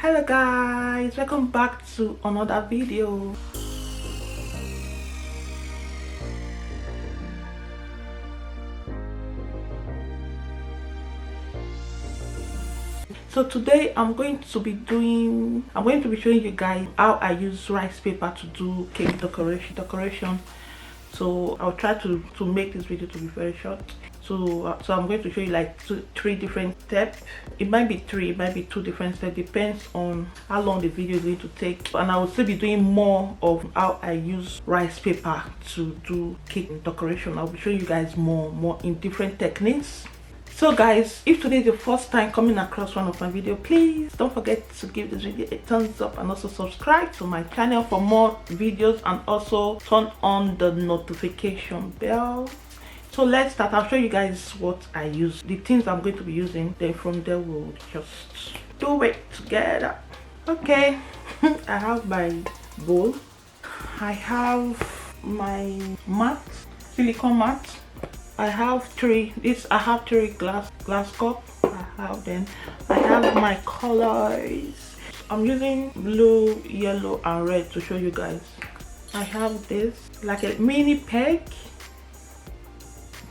Hello guys, welcome back to another video. So today I'm going to be showing you guys how I use rice paper to do cake decoration. So I'll try to make this video to be very short. So I'm going to show you like three different steps. It might be three, it might be two different steps, depends on how long the video is going to take. And I will still be doing more of how I use rice paper to do cake decoration. I'll be showing you guys more in different techniques. So guys, if today is your first time coming across one of my videos, please don't forget to give this video a thumbs up and also subscribe to my channel for more videos, and also turn on the notification bell. So let's start. I'll show you guys what I use, the things I'm going to be using, then from there we'll just do it together. Okay. I have my bowl, I have my mat, silicone mat. I have three glass cup. I have my colors. I'm using blue, yellow and red to show you guys. I have this like a mini peg,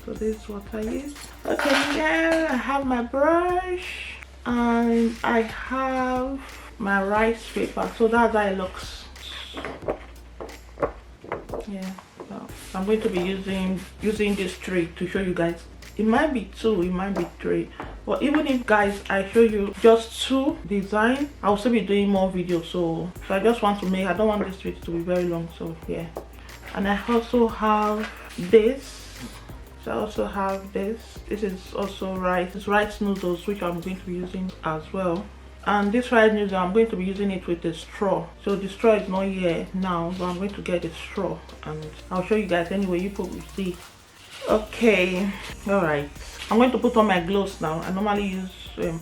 so this is what I use. Okay, yeah, I have my brush and I have my rice paper. So that's how it looks. Yeah, so I'm going to be using these three to show you guys. It might be two, it might be three, but even if guys I show you just two design, I'll still be doing more videos. So I just want to make, I don't want this video to be very long, so yeah. And I also have this. So I also have this is also rice noodles, which I'm going to be using as well. And this rice noodle, I'm going to be using it with a straw. So the straw is not here now, but I'm going to get a straw and I'll show you guys anyway. You probably see. Okay, all right. I'm going to put on my gloves now. I normally use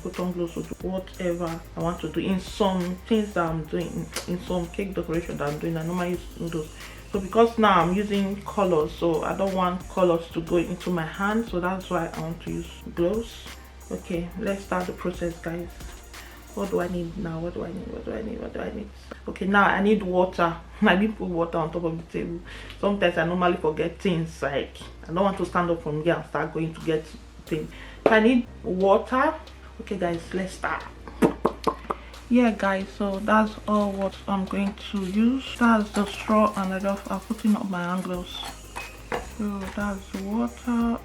put on gloves to do whatever I want to do. In some things that I'm doing, in some cake decoration that I'm doing, I normally use noodles. So because now I'm using colors, so I don't want colors to go into my hand, so that's why I want to use gloves. Okay, let's start the process, guys. What do I need now? What do I need? Okay, now I need water. I didn't put water on top of the table. Sometimes I normally forget things, like I don't want to stand up from here and start going to get things. So I need water. Okay guys, let's start. Yeah guys, so that's all what I'm going to use. That's the straw and I'm putting up my hand gloves. So that's the water.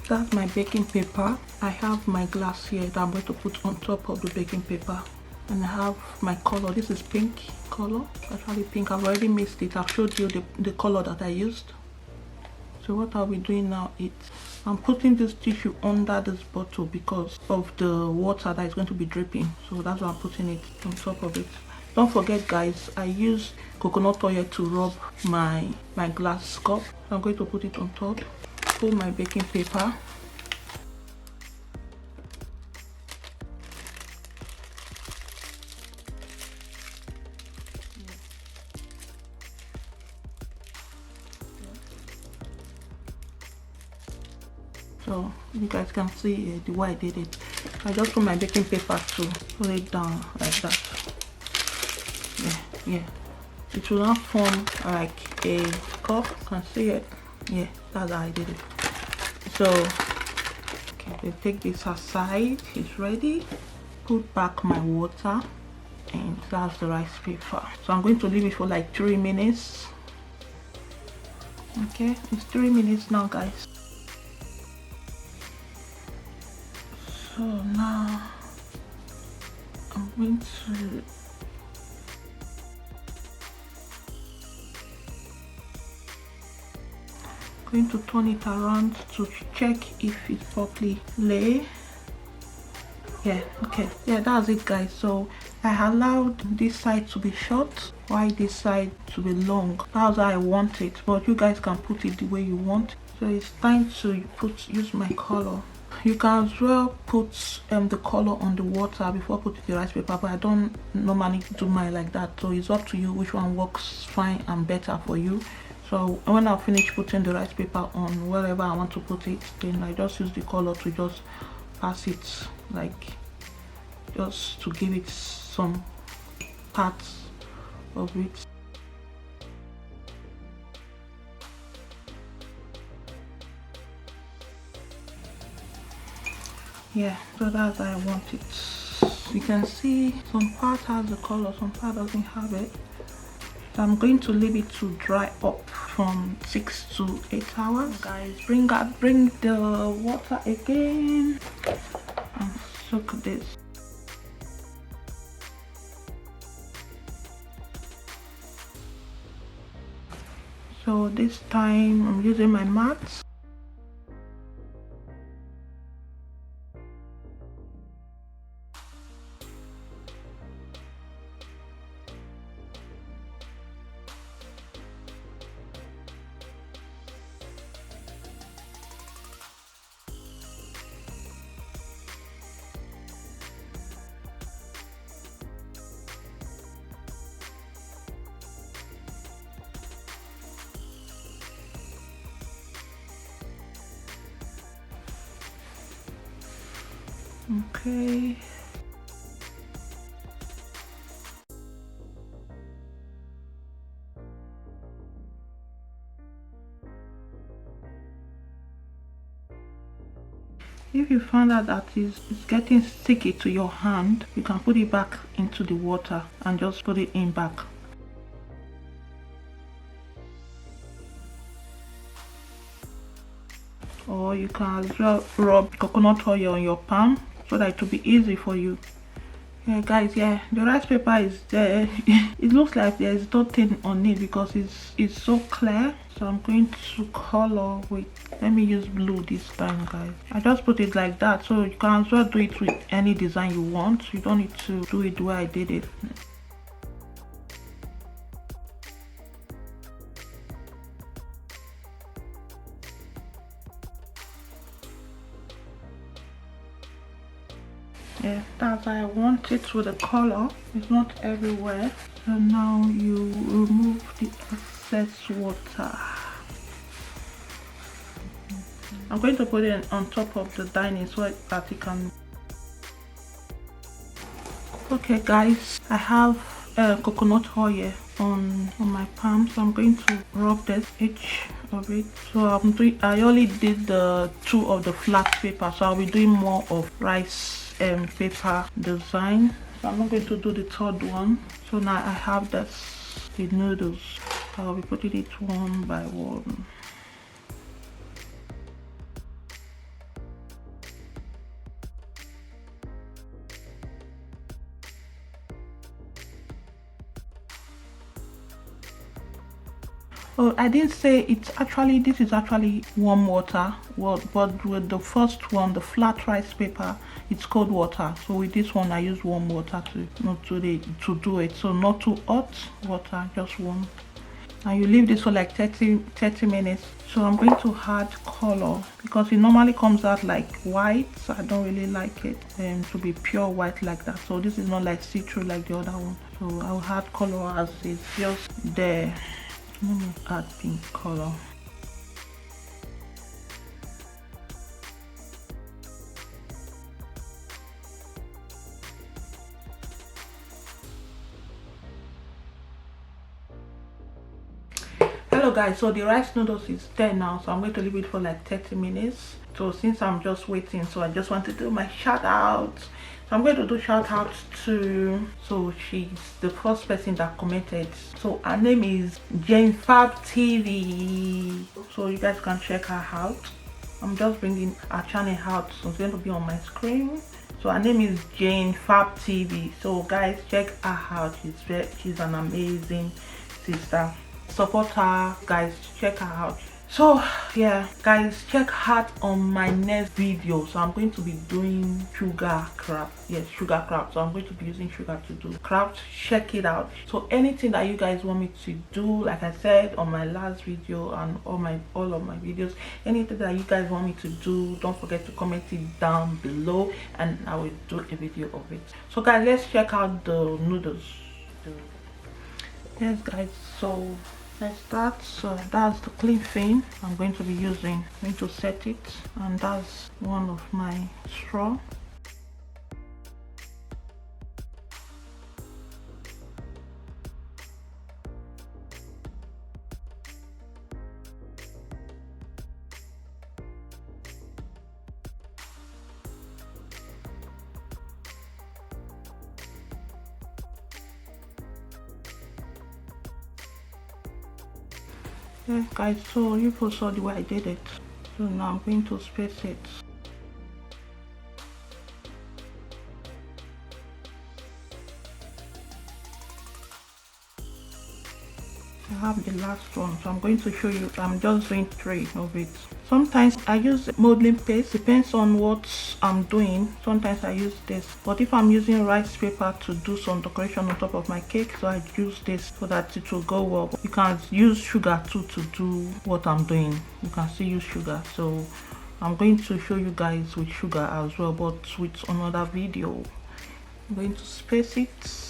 That's my baking paper. I have my glass here that I'm going to put on top of the baking paper. And I have my color. This is pink color. Actually pink. I've already mixed it. I've showed you the color that I used. So what I'll be doing now is I'm putting this tissue under this bottle because of the water that is going to be dripping. So that's why I'm putting it on top of it. Don't forget guys, I use coconut oil to rub my glass cup. So I'm going to put it on top. Put my baking paper. So you guys can see the way I did it. I just put my baking paper to put it down like that. Yeah. It will not form like a cup. You can see it. Yeah, that's how I did it. So okay, we take this aside. It's ready. Put back my water, and that's the rice paper. So I'm going to leave it for like 3 minutes. Okay, it's 3 minutes now guys. So now I'm going to turn it around to check if it's properly laid. Yeah, okay, yeah, that's it guys. So I allowed this side to be short while this side to be long. That's how I want it, but you guys can put it the way you want. So it's time to use my color. You can as well put the color on the water before putting the rice paper, but I don't normally do mine like that. So it's up to you which one works fine and better for you. So when I finish putting the rice paper on wherever I want to put it, then I just use the color to just pass it, like just to give it some parts of it. Yeah, so that's how I want it. You can see some part has the color, some part doesn't have it. So I'm going to leave it to dry up from 6 to 8 hours. Guys, bring the water again and soak this. So this time I'm using my mat. Okay. If you find out that it's getting sticky to your hand, you can put it back into the water and just put it in back. Or you can as well rub coconut oil on your palm so that it will be easy for you. Yeah guys, yeah, the rice paper is there. It looks like there is nothing on it because it's so clear. So I'm going to color with, let me use blue this time, guys. I just put it like that, so you can as well do it with any design you want. You don't need to do it the way I did it. Yeah, that's how I want it with the color. It's not everywhere. So now you remove the excess water. I'm going to put it on top of the dining so that it can. Okay guys, I have coconut oil on my palm, so I'm going to rub this each of it. So I only did the 2 of the flat paper, so I'll be doing more of rice paper design. So I'm not going to do the 3rd one. So now I have this, the noodles. I'll be putting it one by one. Oh, I didn't say this is actually warm water. Well, but with the first one, the flat rice paper, it's cold water. So with this one, I use warm water to do it. So not too hot water, just warm. And you leave this for like 30 minutes. So I'm going to add color because it normally comes out like white. So I don't really like it to be pure white like that. So this is not like see-through like the other one. So I'll add color as it's just there. Let me add pink color. Hello guys, so the rice noodles is there now, so I'm going to leave it for like 30 minutes. So since I'm just waiting, so I just want to do my shout out. So I'm going to do shout out to, so she's the first person that commented. So her name is Fab TV. So you guys can check her out. I'm just bringing her channel out, so it's going to be on my screen. So her name is Fab TV. So guys, check her out. She's an amazing sister. Support her, guys, check her out. So yeah guys, check out on my next video. So I'm going to be doing sugar craft. Yes, sugar craft. So I'm going to be using sugar to do craft. Check it out. So anything that you guys want me to do, like I said on my last video and all of my videos, anything that you guys want me to do, don't forget to comment it down below and I will do a video of it. So guys, let's check out the noodles. Yes guys, so let's start. So that's the clean fin I'm going to be using. I'm going to set it, and that's one of my straw. Yeah, guys, so you both saw the way I did it. So now I'm going to space it. I have the last one, so I'm going to show you. I'm just doing 3 of it. Sometimes I use modeling paste, depends on what I'm doing. Sometimes I use this, but if I'm using rice paper to do some decoration on top of my cake, so I use this so that it will go well. You can use sugar too to do what I'm doing. You can still use sugar, so I'm going to show you guys with sugar as well, but with another video. I'm going to space it.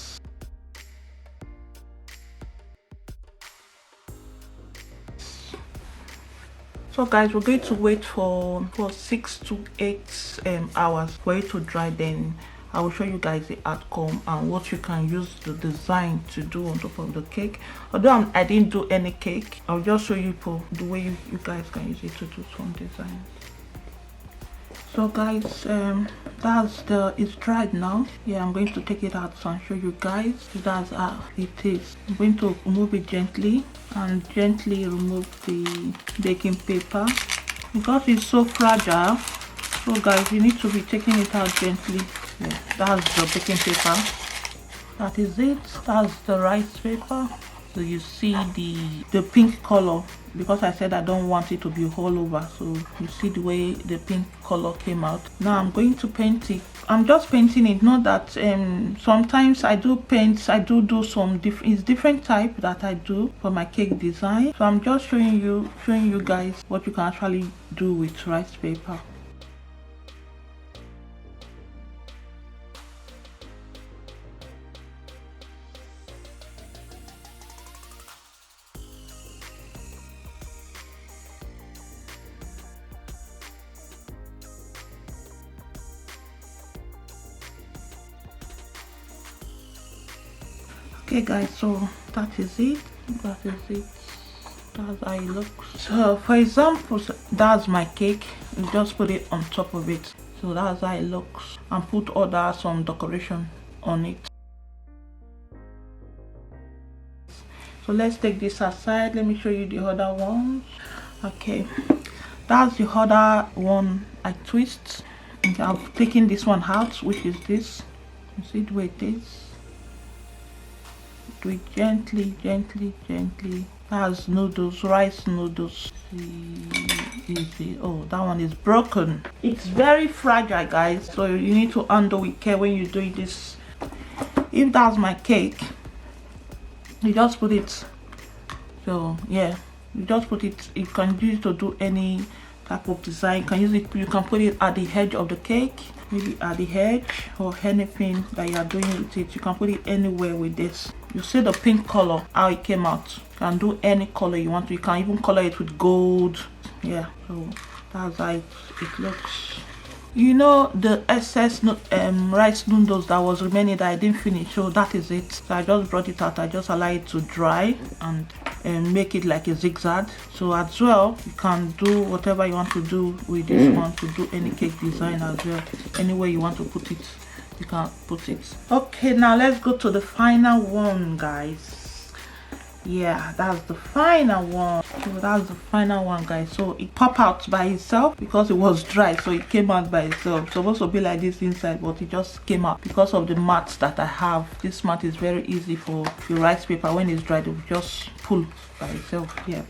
So guys, we're going to wait for 6 to 8 hours for it to dry. Then I will show you guys the outcome and what you can use the design to do on top of the cake. Although I didn't do any cake, I'll just show you the way you guys can use it to do some design. So guys, it's dried now. Yeah, I'm going to take it out and show you guys. That's how it is. I'm going to remove it gently and gently remove the baking paper because it's so fragile. So guys, you need to be taking it out gently. Yeah, that's the baking paper. That is it. That's the rice paper. So you see the pink color, because I said I don't want it to be all over. So you see the way the pink color came out. Now I'm going to paint it. I'm just painting it. Not that sometimes I do paint. I do some different type that I do for my cake design. So I'm just showing you guys what you can actually do with rice paper. Okay guys, so that is it. That's how it looks. So for example, that's my cake. You just put it on top of it. So that's how it looks, and put some decoration on it. So let's take this aside. Let me show you the other ones. Okay, that's the other one I twist. Okay, I've taken this one out, which is this. You see the way it is. Do it gently. That's noodles, rice noodles. Easy. Oh, that one is broken. It's very fragile, guys, so you need to handle with care when you're doing this. If that's my cake, you just put it. So yeah, you just put it. You can use it to do any type of design. You can use it. You can put it at the edge of the cake, maybe at the edge, or anything that you are doing with it. You can put it anywhere with this. You see the pink color, how it came out. You can do any color you want to. You can even color it with gold. Yeah, so that's how it looks. You know the excess rice noodles that was remaining that I didn't finish, so that is it. So I just brought it out. I just allow it to dry and make it like a zigzag. So as well, you can do whatever you want to do with this one to do any cake design as well. Any way you want to put it, you can put it. Okay, now let's go to the final one, guys. Yeah, that's the final one. So that's the final one, guys. So it popped out by itself because it was dry, so it came out by itself. It's supposed to be like this inside, but it just came out because of the mat that I have. This mat is very easy for the rice paper. When it's dried, it will just pull by itself. Yeah,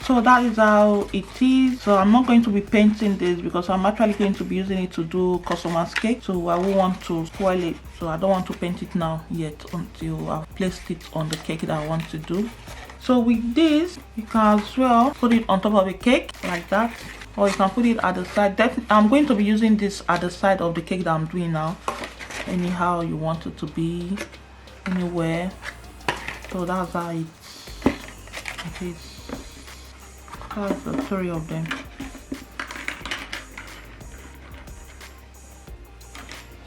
so that is how it is. So I'm not going to be painting this because I'm actually going to be using it to do customers cake, so I won't want to spoil it. So I don't want to paint it now yet until I've placed it on the cake that I want to do. So with this, you can as well put it on top of the cake like that, or you can put it at the side. I'm going to be using this at the side of the cake that I'm doing now. Anyhow you want it to be, anywhere. So that's how It is. That's the 3 of them.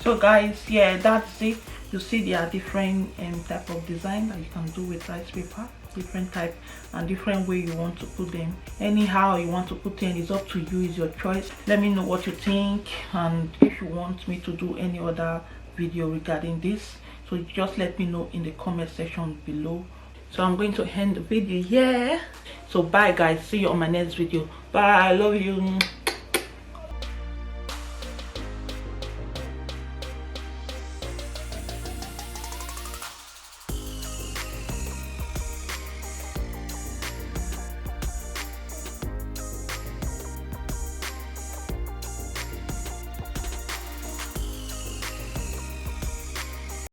So guys, yeah, that's it. You see there are different type of design that you can do with rice paper, different type and different way you want to put them. Anyhow you want to put them, it's up to you, it's your choice. Let me know what you think, and if you want me to do any other video regarding this, so just let me know in the comment section below. So I'm going to end the video here. So bye guys, see you on my next video. Bye, I love you.